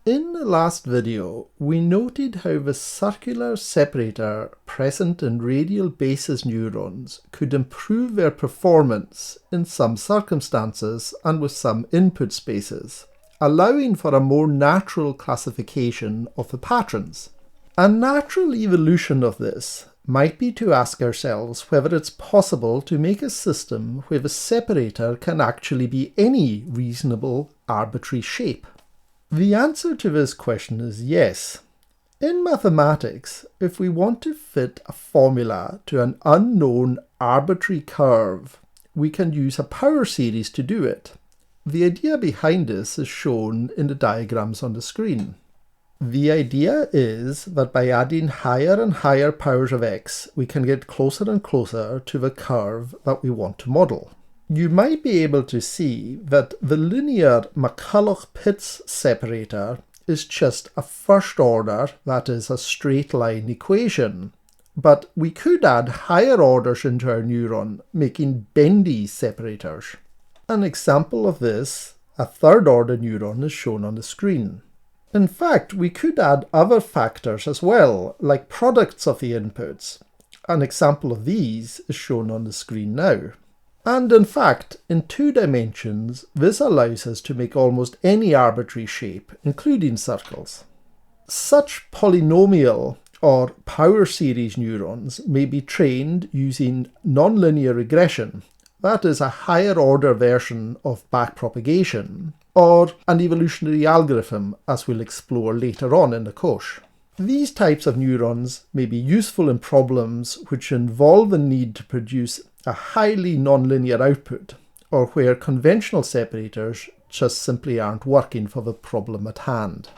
In the last video, we noted how the circular separator present in radial basis neurons could improve their performance in some circumstances and with some input spaces, allowing for a more natural classification of the patterns. A natural evolution of this might be to ask ourselves whether it's possible to make a system where the separator can actually be any reasonable arbitrary shape. The answer to this question is yes. In mathematics, if we want to fit a formula to an unknown arbitrary curve, we can use a power series to do it. The idea behind this is shown in the diagrams on the screen. The idea is that by adding higher and higher powers of x, we can get closer and closer to the curve that we want to model. You might be able to see that the linear McCulloch-Pitts separator is just a first order, that is a straight line equation. But we could add higher orders into our neuron, making bendy separators. An example of this, a third order neuron, is shown on the screen. In fact, we could add other factors as well, like products of the inputs. An example of these is shown on the screen now. And in fact, in 2 dimensions, this allows us to make almost any arbitrary shape, including circles. Such polynomial or power series neurons may be trained using nonlinear regression, that is a higher order version of backpropagation, or an evolutionary algorithm, as we'll explore later on in the course. These types of neurons may be useful in problems which involve the need to produce a highly nonlinear output, or where conventional separators just simply aren't working for the problem at hand.